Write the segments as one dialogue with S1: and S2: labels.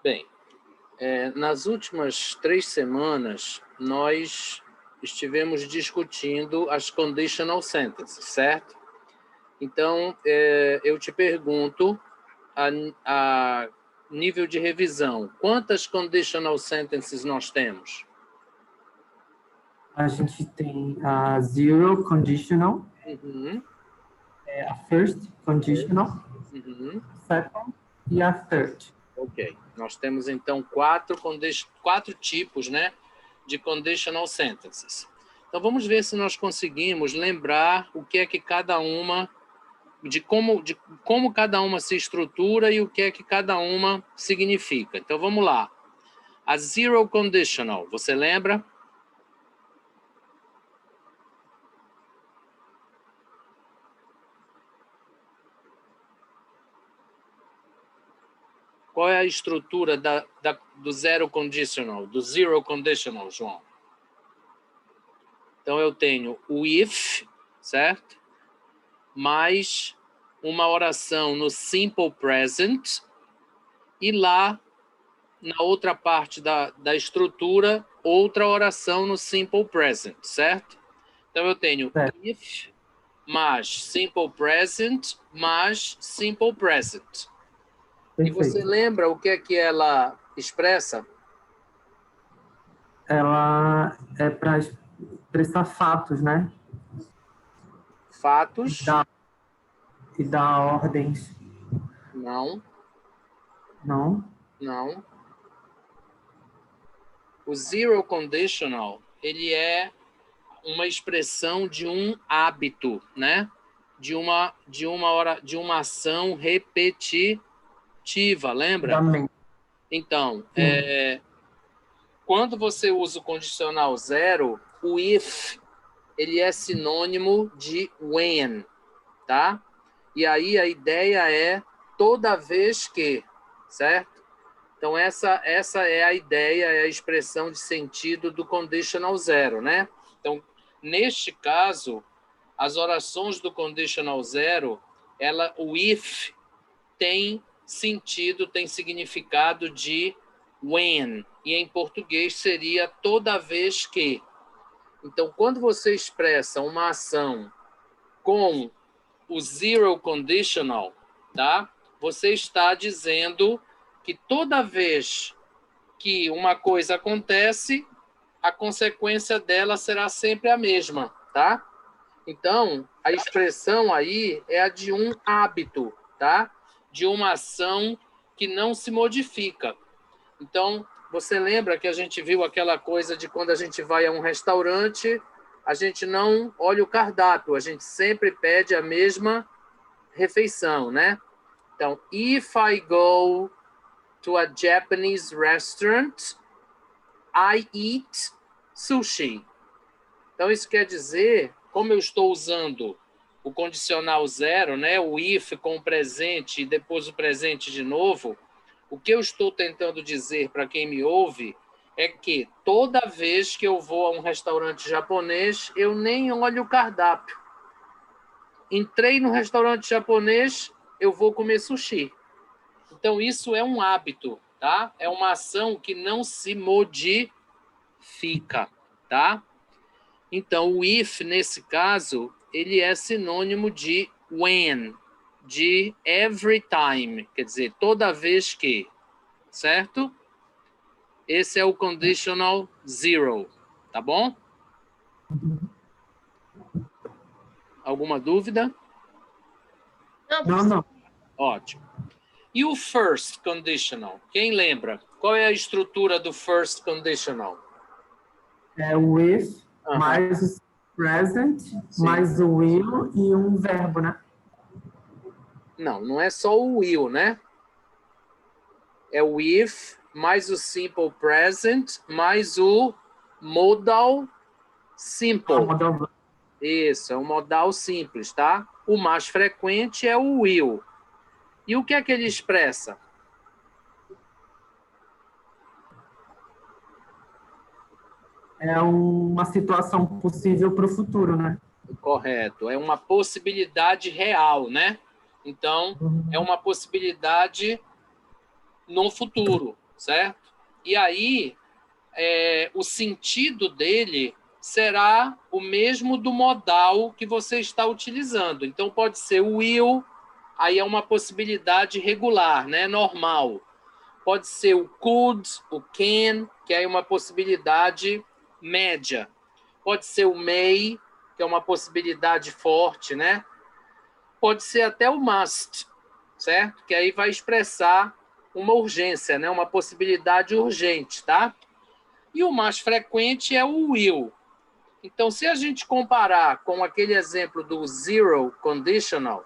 S1: Bem, nas últimas 3 semanas, nós estivemos discutindo as conditional sentences, certo? Então, eu te pergunto, a nível de revisão, quantas conditional sentences nós temos?
S2: A gente tem a zero conditional,
S1: Uhum.
S2: a first conditional,
S1: Uhum.
S2: second e a third.
S1: Ok. Nós temos, então, quatro tipos, né, de conditional sentences. Então, vamos ver se nós conseguimos lembrar o que é que cada uma, de como cada uma se estrutura e o que é que cada uma significa. Então, vamos lá. A zero conditional, você lembra? Qual é a estrutura do zero conditional, do zero conditional, João? Então, eu tenho o if, certo? Mais uma oração no simple present e lá, na outra parte da estrutura, outra oração no simple present, certo? Então, eu tenho if mais simple present mais simple present. E você lembra o que é que ela expressa?
S2: Ela é para expressar fatos, né?
S1: Fatos.
S2: E dar ordens.
S1: Não.
S2: Não?
S1: Não. O zero conditional, ele é uma expressão de um hábito, né? De uma ação repetitiva, lembra? Então, quando você usa o condicional zero, o if, ele é sinônimo de when, tá? E aí a ideia é toda vez que, certo? Então, essa é a ideia, é a expressão de sentido do conditional zero, né? Então, neste caso, as orações do conditional zero, o if tem sentido, tem significado de when, e em português seria toda vez que. Então, quando você expressa uma ação com o zero conditional, tá? Você está dizendo que toda vez que uma coisa acontece, a consequência dela será sempre a mesma, tá? Então, a expressão aí é a de um hábito, tá? De uma ação que não se modifica. Então, você lembra que a gente viu aquela coisa de quando a gente vai a um restaurante, a gente não olha o cardápio, a gente sempre pede a mesma refeição, né? Então, if I go to a Japanese restaurant, I eat sushi. Então, isso quer dizer, como eu estou usando o condicional zero, né, o if com o presente e depois o presente de novo, o que eu estou tentando dizer para quem me ouve é que toda vez que eu vou a um restaurante japonês, eu nem olho o cardápio. Entrei no restaurante japonês, eu vou comer sushi. Então, isso é um hábito, tá? É uma ação que não se modifica, tá? Então, o if, nesse caso, ele é sinônimo de when, de every time, quer dizer, toda vez que, certo? Esse é o conditional zero, tá bom? Alguma dúvida?
S2: Não.
S1: Ótimo. E o first conditional? Quem lembra? Qual é a estrutura do first conditional?
S2: É o with, mais o present, mais o will e um verbo, né?
S1: Não é só o will, né? É o if, mais o simple present, mais o modal simple. Isso, é um modal simples, tá? O mais frequente é o will. E o que é que ele expressa?
S2: É uma situação possível para o futuro, né?
S1: Correto, é uma possibilidade real, né? Então, é uma possibilidade no futuro. certo? E aí, o sentido dele será o mesmo do modal que você está utilizando. Então, pode ser o will, aí é uma possibilidade regular, né? Normal. Pode ser o could, o can, que é uma possibilidade média. Pode ser o may, que é uma possibilidade forte, né? Pode ser até o must, certo? Que aí vai expressar uma urgência, né? Uma possibilidade urgente, tá? E o mais frequente é o will. Então, se a gente comparar com aquele exemplo do zero conditional,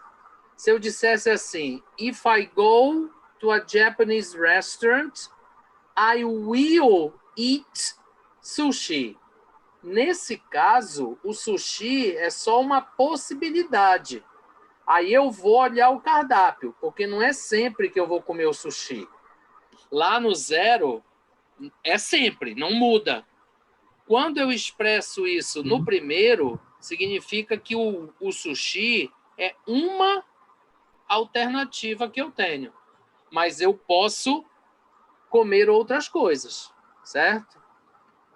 S1: se eu dissesse assim, if I go to a Japanese restaurant, I will eat sushi. Nesse caso, o sushi é só uma possibilidade. Aí eu vou olhar o cardápio, porque não é sempre que eu vou comer o sushi. Lá no zero, é sempre, não muda. Quando eu expresso isso no primeiro, significa que o sushi é uma alternativa que eu tenho. Mas eu posso comer outras coisas, certo?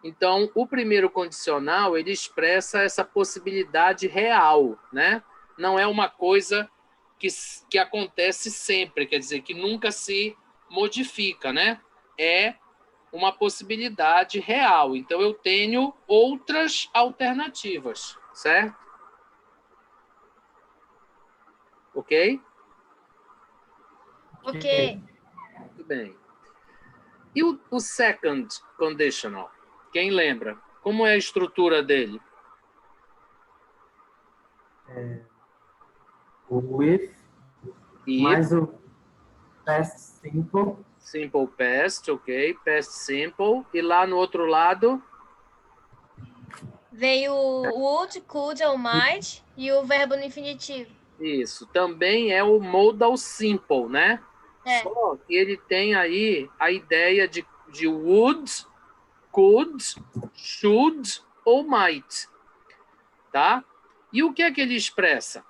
S1: Então, o primeiro condicional, ele expressa essa possibilidade real, né? Não é uma coisa que acontece sempre, quer dizer, que nunca se modifica, né? É uma possibilidade real. Então, eu tenho outras alternativas, certo? Ok?
S3: Ok.
S1: Muito bem. E o second conditional? Quem lembra? Como é a estrutura dele?
S2: O with, mais o past simple.
S1: Simple past, ok. Past simple. E lá no outro lado?
S3: Veio o would, could ou might e o verbo no infinitivo.
S1: Isso. Também é o modal simple, né?
S3: É.
S1: Só que ele tem aí a ideia de would, could, should ou might. Tá? E o que é que ele expressa?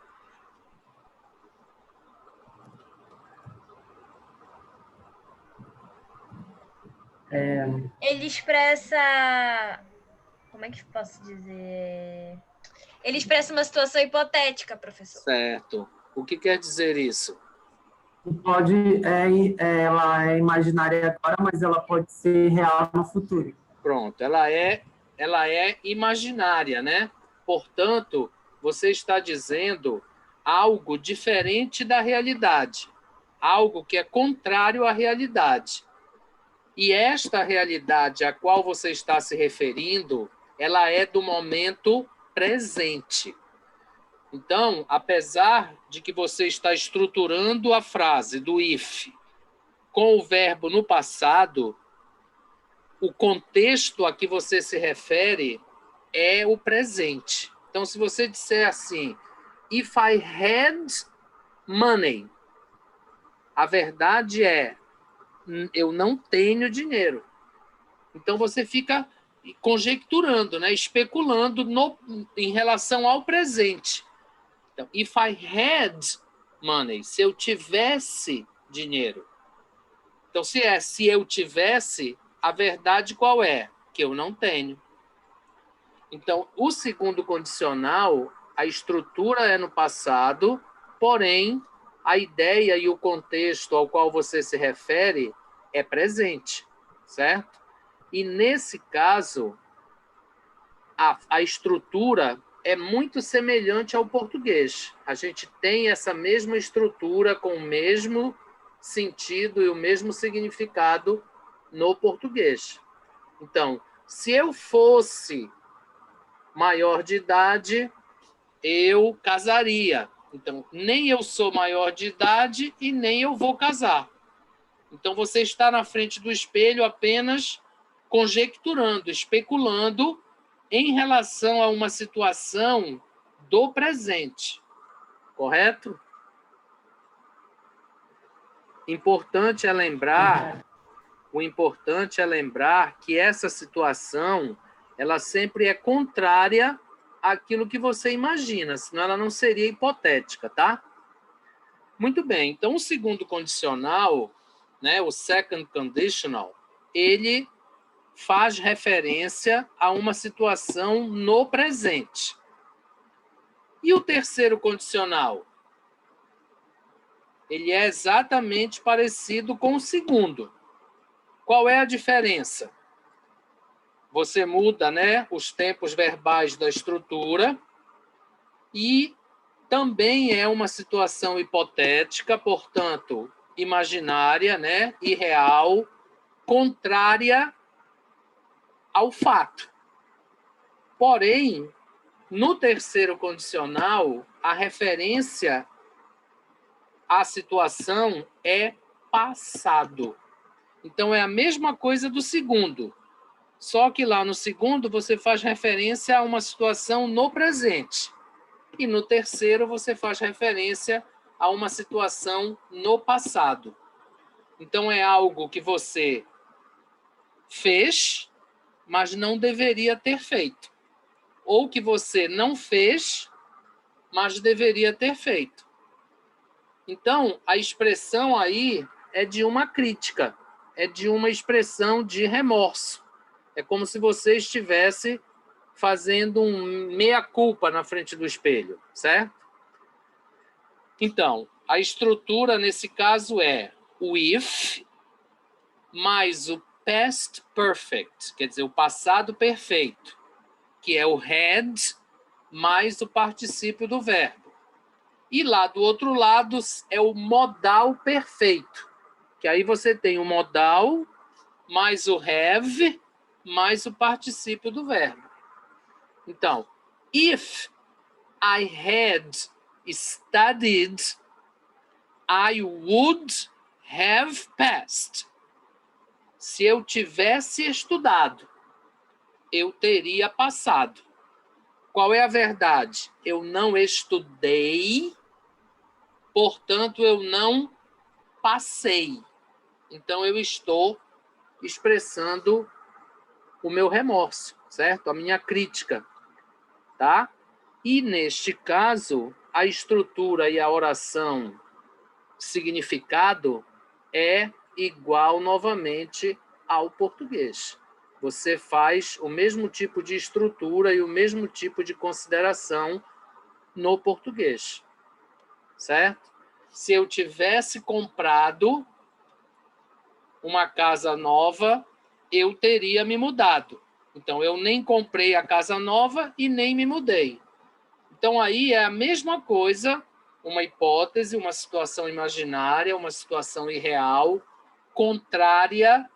S3: Ele expressa. Como é que eu posso dizer? Ele expressa uma situação hipotética, professor.
S1: Certo. O que quer dizer isso?
S2: Ela é imaginária agora, mas ela pode ser real no futuro.
S1: Pronto, ela é imaginária, né? Portanto, você está dizendo algo diferente da realidade, algo que é contrário à realidade. E esta realidade a qual você está se referindo, ela é do momento presente. Então, apesar de que você está estruturando a frase do if com o verbo no passado, o contexto a que você se refere é o presente. Então, se você disser assim, if I had money, a verdade é, eu não tenho dinheiro. Então, você fica conjecturando, né? Especulando em relação ao presente. Então, if I had money, se eu tivesse dinheiro. Então, se eu tivesse, a verdade qual é? Que eu não tenho. Então, o segundo condicional, a estrutura é no passado, porém, a ideia e o contexto ao qual você se refere é presente, certo? E, nesse caso, a estrutura é muito semelhante ao português. A gente tem essa mesma estrutura com o mesmo sentido e o mesmo significado no português. Então, se eu fosse maior de idade, eu casaria. Então, nem eu sou maior de idade e nem eu vou casar. Então, você está na frente do espelho apenas conjecturando, especulando em relação a uma situação do presente. Correto? O importante é lembrar que essa situação ela sempre é contrária àquilo que você imagina, senão ela não seria hipotética, tá? Muito bem. Então, o segundo condicional, né, o second conditional, ele faz referência a uma situação no presente. E o terceiro condicional? Ele é exatamente parecido com o segundo. Qual é a diferença? Você muda, né, os tempos verbais da estrutura e também é uma situação hipotética, portanto, imaginária, né, irreal, contrária ao fato. Porém, no terceiro condicional, a referência à situação é passado. Então, é a mesma coisa do segundo. Só que lá no segundo, você faz referência a uma situação no presente. E no terceiro, você faz referência a uma situação no passado. Então, é algo que você fez, mas não deveria ter feito. Ou que você não fez, mas deveria ter feito. Então, a expressão aí é de uma crítica, é de uma expressão de remorso. É como se você estivesse fazendo um meia-culpa na frente do espelho, certo? Então, a estrutura nesse caso é o if mais o past perfect, quer dizer, o passado perfeito, que é o had mais o particípio do verbo. E lá do outro lado é o modal perfeito, que aí você tem o modal mais o have mais o particípio do verbo. Então, if I had studied, I would have passed. Se eu tivesse estudado, eu teria passado. Qual é a verdade? Eu não estudei, portanto, eu não passei. Então, eu estou expressando o meu remorso, certo? A minha crítica, tá? E, neste caso, a estrutura e a oração significado é igual, novamente, ao português. Você faz o mesmo tipo de estrutura e o mesmo tipo de consideração no português, certo? Se eu tivesse comprado uma casa nova, eu teria me mudado. Então, eu nem comprei a casa nova e nem me mudei. Então, aí é a mesma coisa, uma hipótese, uma situação imaginária, uma situação irreal, contrária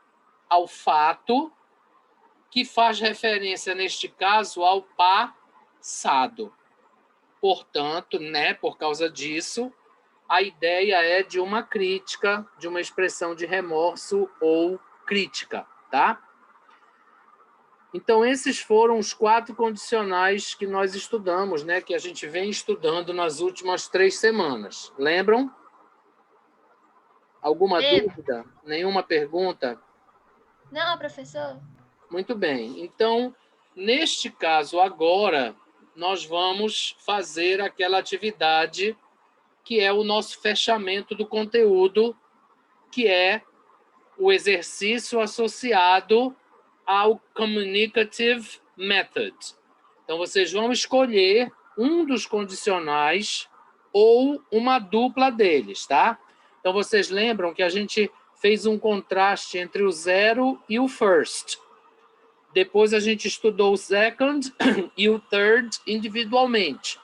S1: ao fato, que faz referência, neste caso, ao passado. Portanto, né, por causa disso, a ideia é de uma crítica, de uma expressão de remorso ou crítica, tá? Então, esses foram os 4 condicionais que nós estudamos, né, que a gente vem estudando nas últimas 3 semanas. Lembram? Alguma dúvida? Nenhuma pergunta?
S3: Não, professor.
S1: Muito bem. Então, neste caso agora, nós vamos fazer aquela atividade que é o nosso fechamento do conteúdo, que é o exercício associado ao Communicative Method. Então, vocês vão escolher um dos condicionais ou uma dupla deles, tá? Então, vocês lembram que a gente fez um contraste entre o zero e o first. Depois, a gente estudou o second e o third individualmente.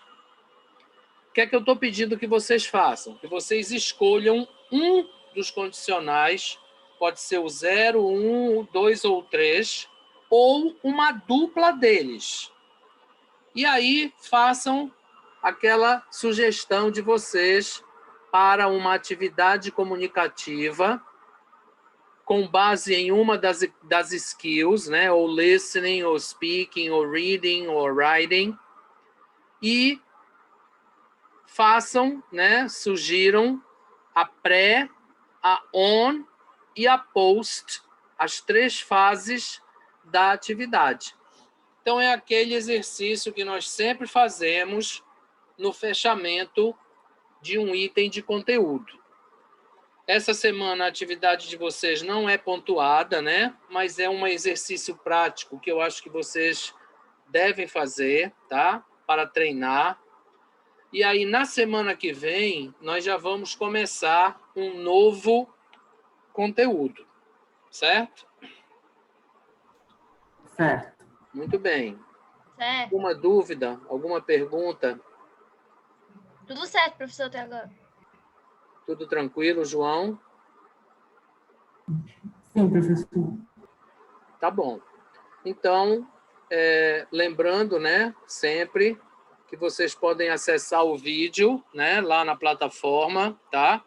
S1: O que é que eu estou pedindo que vocês façam? Que vocês escolham um dos condicionais, pode ser o 0, 1, 2 ou 3, ou uma dupla deles. E aí façam aquela sugestão de vocês para uma atividade comunicativa com base em uma das skills, né? Ou listening, ou speaking, ou reading, ou writing. E façam, né? Sugiram a pré, a on e a post, as 3 fases da atividade. Então, é aquele exercício que nós sempre fazemos no fechamento de um item de conteúdo. Essa semana a atividade de vocês não é pontuada, né? Mas é um exercício prático que eu acho que vocês devem fazer, tá? Para treinar. E aí, na semana que vem, nós já vamos começar um novo conteúdo, certo?
S2: Certo.
S1: Muito bem.
S3: Certo.
S1: Alguma dúvida? Alguma pergunta?
S3: Tudo certo, professor, até agora.
S1: Tudo tranquilo, João?
S2: Sim, professor.
S1: Tá bom. Então, lembrando, né, sempre que vocês podem acessar o vídeo, né, lá na plataforma, tá?